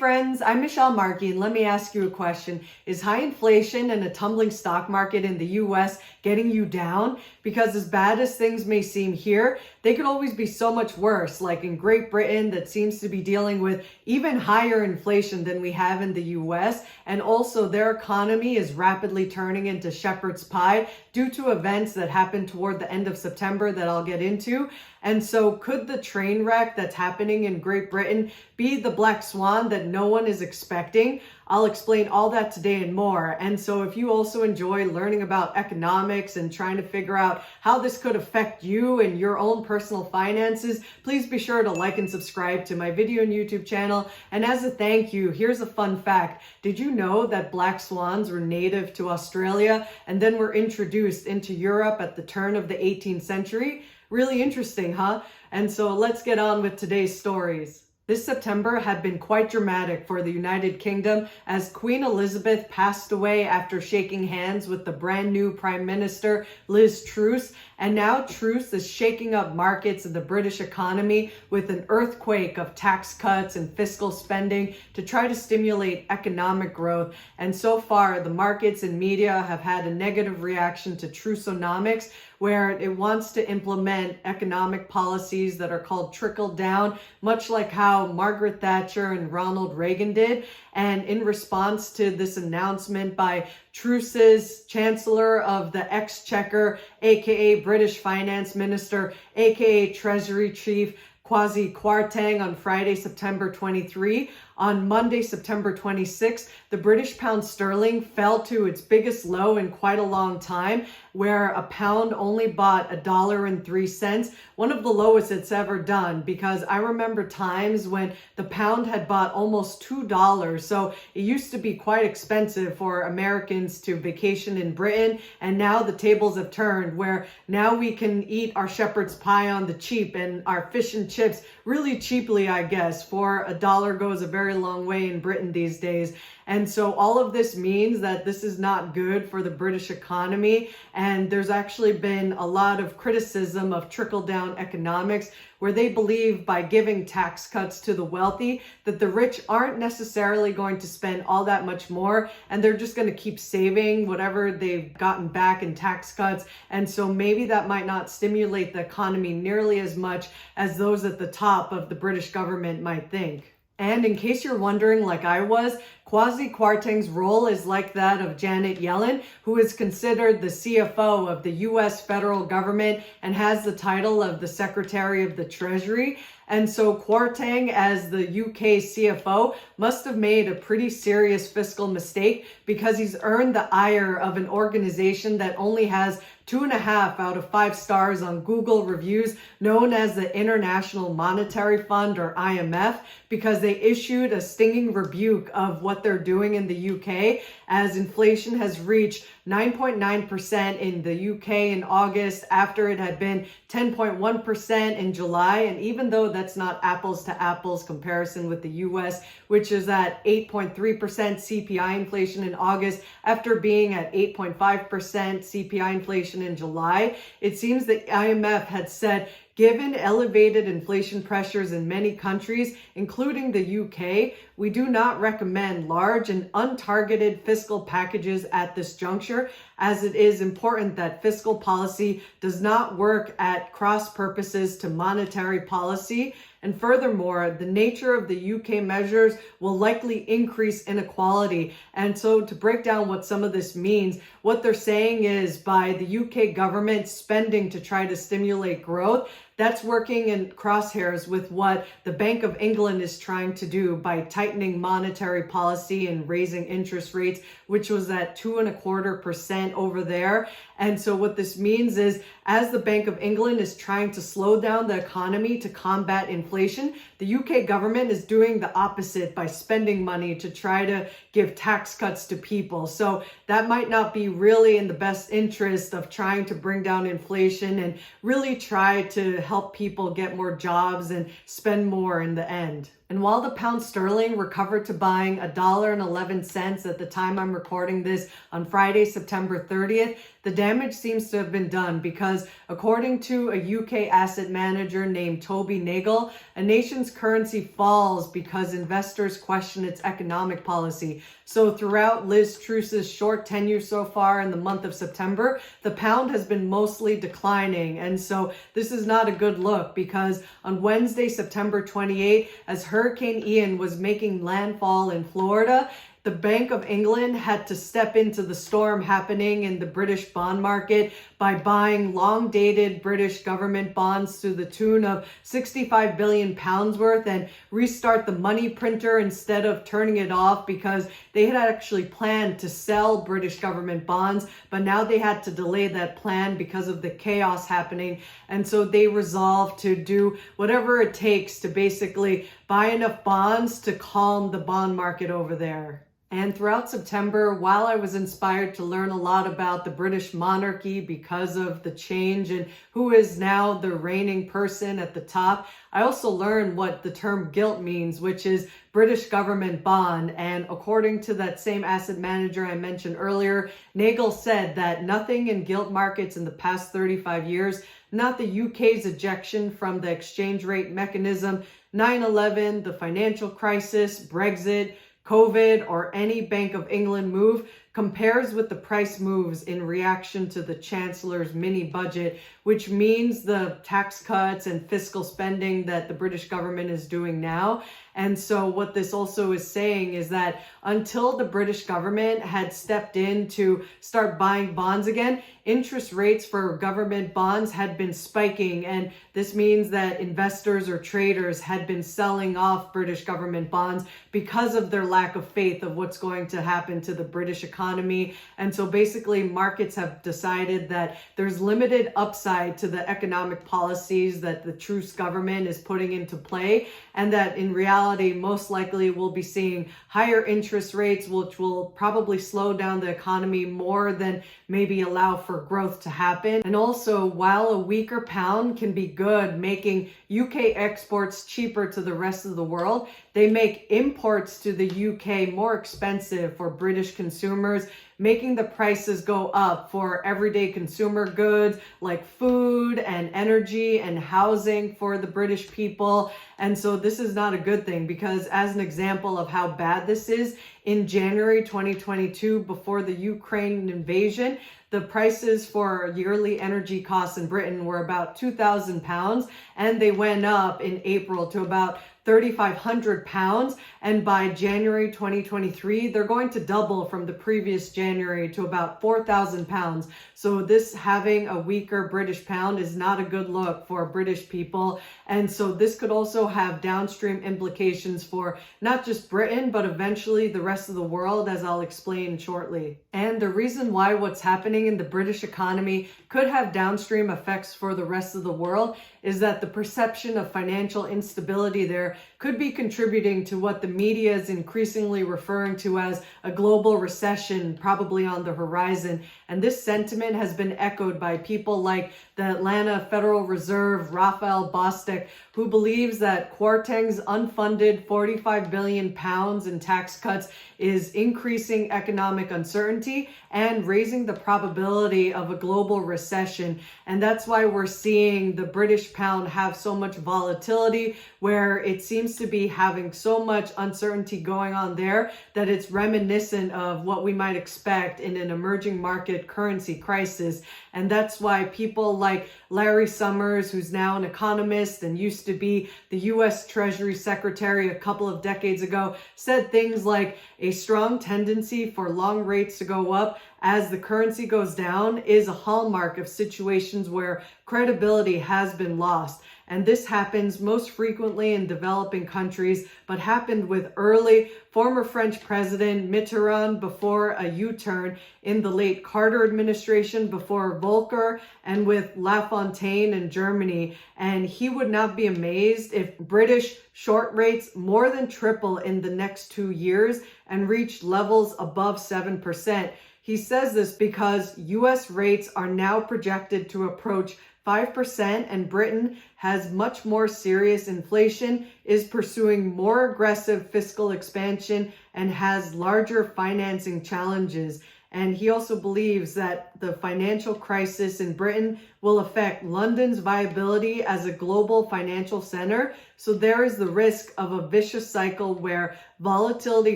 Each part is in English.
friends, I'm michellemarki, and let me ask you a question. Is high inflation and a tumbling stock market in the US getting you down? Because as bad as things may seem here, they could always be so much worse, like in Great Britain that seems to be dealing with even higher inflation than we have in the US, and also their economy is rapidly turning into shepherd's pie due to events that happened toward the end of September that I'll get into. And so could the train wreck that's happening in Great Britain be the black swan that no one is expecting? I'll explain all that today and more. And so if you also enjoy learning about economics and trying to figure out how this could affect you and your own personal finances, please be sure to like and subscribe to my video and YouTube channel. And as a thank you, here's a fun fact. Did you know that black swans were native to Australia and then were introduced into Europe at the turn of the 18th century? Really interesting, huh? And so let's get on with today's stories. This September had been quite dramatic for the United Kingdom as Queen Elizabeth passed away after shaking hands with the brand new Prime Minister Liz Truss. And now Truss is shaking up markets and the British economy with an earthquake of tax cuts and fiscal spending to try to stimulate economic growth. And so far, the markets and media have had a negative reaction to Trussonomics, where it wants to implement economic policies that are called trickle down, much like how Margaret Thatcher and Ronald Reagan did. And in response to this announcement by Truss's Chancellor of the Exchequer, aka British Finance Minister, aka Treasury Chief, Kwasi Kwarteng, on Friday, September 23. On Monday, September 26, the British pound sterling fell to its biggest low in quite a long time, where a pound only bought $1.03, one of the lowest it's ever done, because I remember times when the pound had bought almost $2. So it used to be quite expensive for Americans to vacation in Britain. And now the tables have turned, where now we can eat our shepherd's pie on the cheap and our fish and chips really cheaply, I guess, for $1 goes a very long way in Britain these days. And so all of this means that this is not good for the British economy. And there's actually been a lot of criticism of trickle-down economics, where they believe by giving tax cuts to the wealthy that the rich aren't necessarily going to spend all that much more, and they're just going to keep saving whatever they've gotten back in tax cuts. And so maybe that might not stimulate the economy nearly as much as those at the top of the British government might think. And in case you're wondering, like I was, Kwasi Kwarteng's role is like that of Janet Yellen, who is considered the CFO of the US federal government and has the title of the Secretary of the Treasury. And so Kwarteng, as the UK CFO, must have made a pretty serious fiscal mistake, because he's earned the ire of an organization that only has 2.5 out of 5 stars on Google reviews, known as the International Monetary Fund, or IMF, because they issued a stinging rebuke of what they're doing in the UK, as inflation has reached 9.9% in the UK in August, after it had been 10.1% in July. And even though that's not apples to apples comparison with the US, which is at 8.3% CPI inflation in August, after being at 8.5% CPI inflation in July, it seems the IMF had said, given elevated inflation pressures in many countries, including the UK, we do not recommend large and untargeted fiscal packages at this juncture, as it is important that fiscal policy does not work at cross purposes to monetary policy. And furthermore, the nature of the UK measures will likely increase inequality. And so to break down what some of this means, what they're saying is by the UK government spending to try to stimulate growth, that's working in crosshairs with what the Bank of England is trying to do by tightening monetary policy and raising interest rates, which was at 2.25% over there. And so what this means is, as the Bank of England is trying to slow down the economy to combat inflation, the UK government is doing the opposite by spending money to try to give tax cuts to people. So that might not be really in the best interest of trying to bring down inflation and really try to help people get more jobs and spend more in the end. And while the pound sterling recovered to buying $1.11 at the time I'm recording this on Friday, September 30th, the damage seems to have been done because according to a UK asset manager named Toby Nagel, a nation's currency falls because investors question its economic policy. So throughout Liz Truss's short tenure so far in the month of September, the pound has been mostly declining. And so this is not a good look because on Wednesday, September 28, as Hurricane Ian was making landfall in Florida, the Bank of England had to step into the storm happening in the British bond market by buying long-dated British government bonds to the tune of 65 billion pounds worth and restart the money printer instead of turning it off because they had actually planned to sell British government bonds, but now they had to delay that plan because of the chaos happening. And so they resolved to do whatever it takes to basically buy enough bonds to calm the bond market over there. And throughout September, while I was inspired to learn a lot about the British monarchy because of the change and who is now the reigning person at the top, I also learned what the term gilt means, which is British government bond. And according to that same asset manager I mentioned earlier, Nagel said that nothing in gilt markets in the past 35 years, not the UK's ejection from the exchange rate mechanism, 9/11, the financial crisis, Brexit, COVID, or any Bank of England move compares with the price moves in reaction to the Chancellor's mini budget, which means the tax cuts and fiscal spending that the British government is doing now. And so what this also is saying is that until the British government had stepped in to start buying bonds again, interest rates for government bonds had been spiking. And this means that investors or traders had been selling off British government bonds because of their lack of faith of what's going to happen to the British economy. And so basically markets have decided that there's limited upside to the economic policies that the Truss government is putting into play, and that in reality, most likely we'll be seeing higher interest rates, which will probably slow down the economy more than maybe allow for growth to happen. And also, while a weaker pound can be good, making UK exports cheaper to the rest of the world, they make imports to the UK more expensive for British consumers, making the prices go up for everyday consumer goods like food and energy and housing for the British people. And so this is not a good thing because, as an example of how bad this is, in January 2022, before the Ukraine invasion, the prices for yearly energy costs in Britain were about £2,000, and they went up in April to about £3,500, and by January 2023 they're going to double from the previous January to about £4,000. So this having a weaker British pound is not a good look for British people, and so this could also have downstream implications for not just Britain but eventually the rest of the world, as I'll explain shortly. And the reason why what's happening in the British economy could have downstream effects for the rest of the world is that the perception of financial instability there could be contributing to what the media is increasingly referring to as a global recession, probably on the horizon. And this sentiment has been echoed by people like the Atlanta Federal Reserve, Raphael Bostic, who believes that Kwarteng's unfunded 45 billion pounds in tax cuts is increasing economic uncertainty and raising the probability of a global recession. And that's why we're seeing the British pound have so much volatility, where it seems to be having so much uncertainty going on there that it's reminiscent of what we might expect in an emerging market currency crisis. And that's why people like Larry Summers, who's now an economist and used to be the US Treasury Secretary a couple of decades ago, said things like a strong tendency for long rates to go up as the currency goes down is a hallmark of situations where credibility has been lost. And this happens most frequently in developing countries, but happened with early former French President Mitterrand before a U-turn, in the late Carter administration before Volcker, and with Lafontaine in Germany. And he would not be amazed if British short rates more than triple in the next 2 years and reach levels above 7%. He says this because US rates are now projected to approach 5%, and Britain has much more serious inflation, is pursuing more aggressive fiscal expansion, and has larger financing challenges. And he also believes that the financial crisis in Britain will affect London's viability as a global financial center. So there is the risk of a vicious cycle where volatility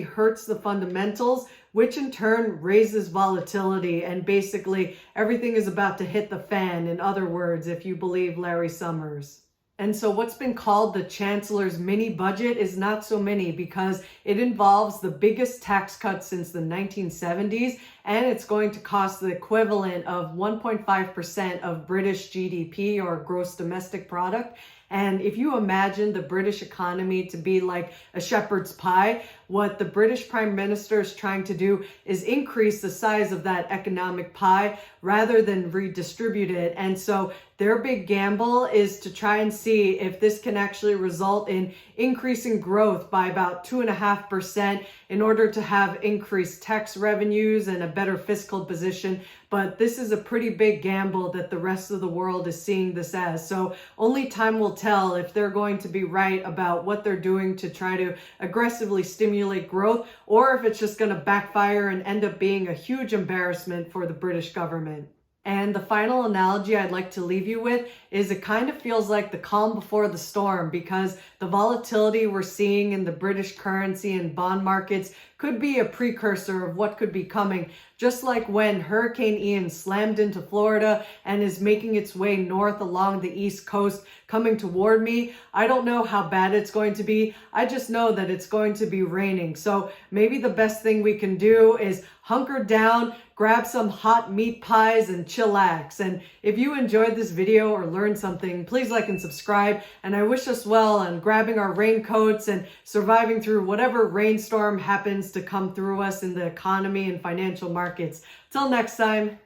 hurts the fundamentals, which in turn raises volatility. And basically everything is about to hit the fan, in other words, if you believe Larry Summers. And so what's been called the Chancellor's mini budget is not so mini, because it involves the biggest tax cut since the 1970s, and it's going to cost the equivalent of 1.5% of British GDP, or gross domestic product. And if you imagine the British economy to be like a shepherd's pie, what the British Prime Minister is trying to do is increase the size of that economic pie rather than redistribute it. And so their big gamble is to try and see if this can actually result in increasing growth by about 2.5% in order to have increased tax revenues and a better fiscal position. But this is a pretty big gamble that the rest of the world is seeing this as. So only time will tell if they're going to be right about what they're doing to try to aggressively stimulate growth, or if it's just going to backfire and end up being a huge embarrassment for the British government. And the final analogy I'd like to leave you with is it kind of feels like the calm before the storm, because the volatility we're seeing in the British currency and bond markets could be a precursor of what could be coming. Just like when Hurricane Ian slammed into Florida and is making its way north along the East Coast coming toward me. I don't know how bad it's going to be. I just know that it's going to be raining. So maybe the best thing we can do is hunker down, grab some hot meat pies, and chillax. And if you enjoyed this video or learned something, please like and subscribe. And I wish us well on grabbing our raincoats and surviving through whatever rainstorm happens to come through us in the economy and financial markets. Till next time.